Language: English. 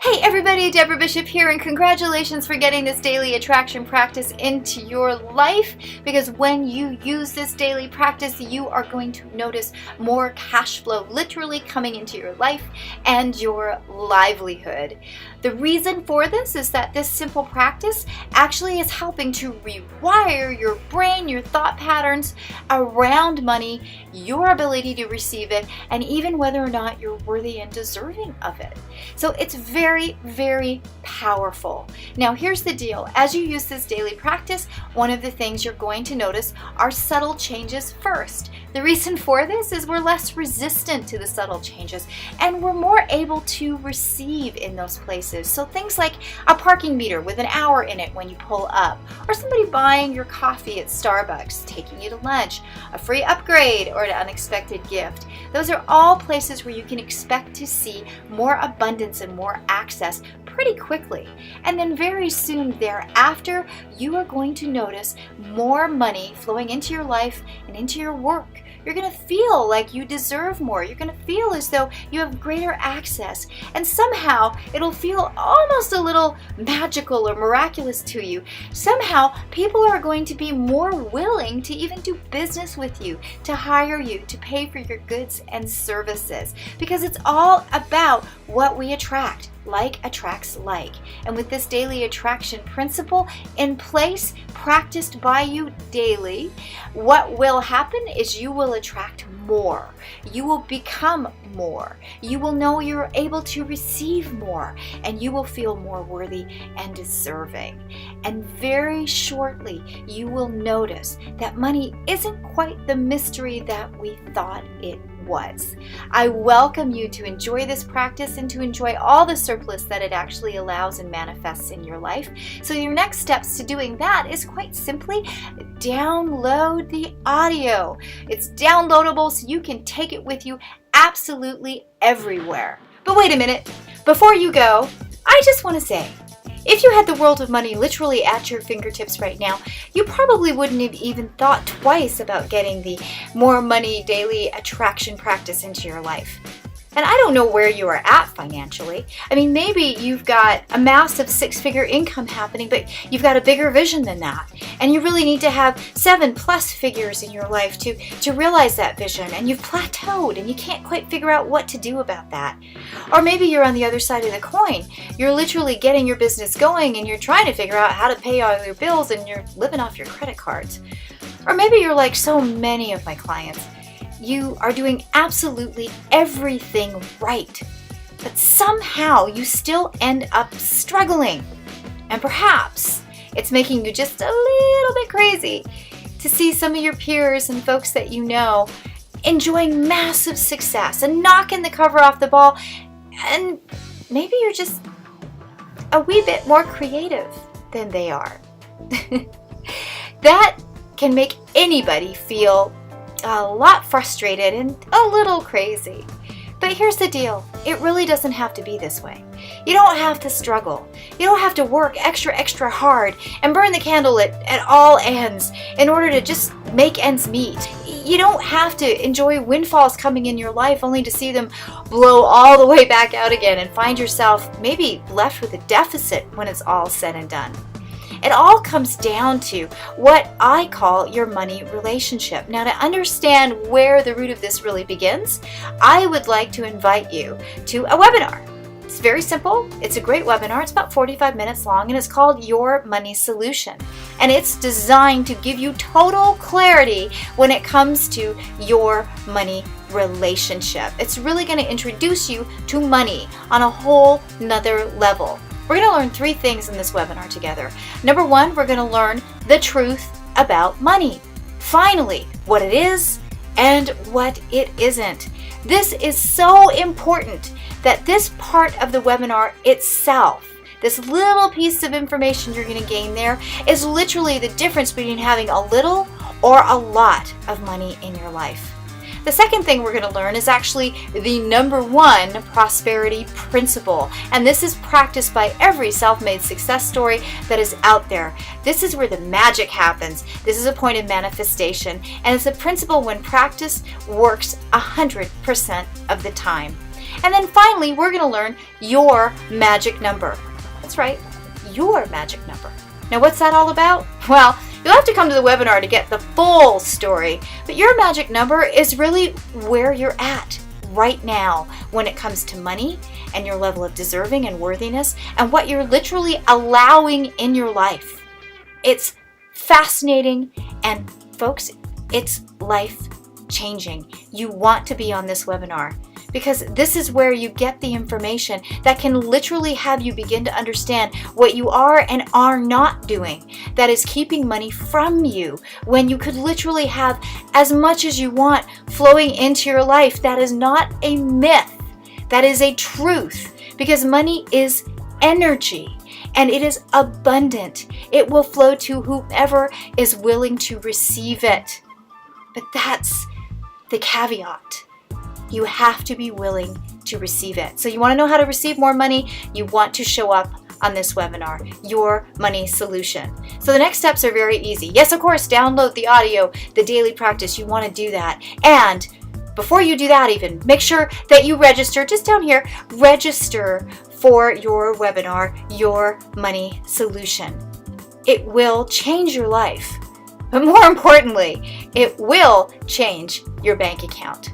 Hey everybody, Deborah Bishop here, and congratulations for getting this daily attraction practice into your life, because when you use this daily practice, you are going to notice more cash flow literally coming into your life and your livelihood. The reason for this is that this simple practice actually is helping to rewire your brain, your thought patterns around money, your ability to receive it, and even whether or not you're worthy and deserving of it. So it's very, very powerful. Now here's the deal. As you use this daily practice, one of the things you're going to notice are subtle changes first. The reason for this is we're less resistant to the subtle changes and we're more able to receive in those places. So things like a parking meter with an hour in it when you pull up, or somebody buying your coffee at Starbucks, taking you to lunch, a free upgrade, or an unexpected gift. Those are all places where you can expect to see more abundance and more access pretty quickly. And then very soon thereafter, you are going to notice more money flowing into your life and into your work. You're going to feel like you deserve more. You're going to feel as though you have greater access. And somehow it'll feel almost a little magical or miraculous to you. Somehow people are going to be more willing to even do business with you, to hire you, to pay for your goods and services. Because it's all about what we attract. Like attracts like. And with this daily attraction principle in place, practiced by you daily, what will happen is you will attract more. You will become more. You will know you're able to receive more, and you will feel more worthy and deserving. And very shortly, you will notice that money isn't quite the mystery that we thought it was. I welcome you to enjoy this practice and to enjoy all the surplus that it actually allows and manifests in your life. So your next steps to doing that is quite simply download the audio. It's downloadable so you can take it with you absolutely everywhere. But wait a minute, before you go, I just want to say, if you had the world of money literally at your fingertips right now, you probably wouldn't have even thought twice about getting the More Money Daily Attraction practice into your life. And I don't know where you are at financially. I mean, maybe you've got a massive six-figure income happening, but you've got a bigger vision than that. And you really need to have 7+ figures in your life to realize that vision. And you've plateaued and you can't quite figure out what to do about that. Or maybe you're on the other side of the coin. You're literally getting your business going and you're trying to figure out how to pay all your bills and you're living off your credit cards. Or maybe you're like so many of my clients. You are doing absolutely everything right, but somehow you still end up struggling. And perhaps it's making you just a little bit crazy to see some of your peers and folks that you know enjoying massive success and knocking the cover off the ball, and maybe you're just a wee bit more creative than they are. That can make anybody feel a lot frustrated and a little crazy. But here's the deal. It really doesn't have to be this way. You don't have to struggle. You don't have to work extra hard and burn the candle at all ends in order to just make ends meet. You don't have to enjoy windfalls coming in your life only to see them blow all the way back out again and find yourself maybe left with a deficit when it's all said and done. It all comes down to what I call your money relationship. Now, to understand where the root of this really begins, I would like to invite you to a webinar. It's very simple. It's a great webinar. It's about 45 minutes long, and it's called Your Money Solution. And it's designed to give you total clarity when it comes to your money relationship. It's really going to introduce you to money on a whole nother level. We're going to learn 3 things in this webinar together. Number 1, we're going to learn the truth about money. Finally, what it is and what it isn't. This is so important that this part of the webinar itself, this little piece of information you're going to gain there, is literally the difference between having a little or a lot of money in your life. The second thing we're going to learn is actually the number 1 prosperity principle. And this is practiced by every self-made success story that is out there. This is where the magic happens. This is a point of manifestation. And it's a principle when practice works 100% of the time. And then finally, we're going to learn your magic number. That's right, your magic number. Now, what's that all about? Well, you'll have to come to the webinar to get the full story, but your magic number is really where you're at right now when it comes to money and your level of deserving and worthiness and what you're literally allowing in your life. It's fascinating, and folks, it's life-changing. You want to be on this webinar because this is where you get the information that can literally have you begin to understand what you are and are not doing that is keeping money from you when you could literally have as much as you want flowing into your life. That is not a myth. That is a truth, because money is energy and it is abundant. It will flow to whoever is willing to receive it. But that's the caveat. You have to be willing to receive it. So you want to know how to receive more money? You want to show up on this webinar, Your Money Solution. So the next steps are very easy. Yes, of course, download the audio, the daily practice. You want to do that. And before you do that even, make sure that you register, just down here, register for your webinar, Your Money Solution. It will change your life. But more importantly, it will change your bank account.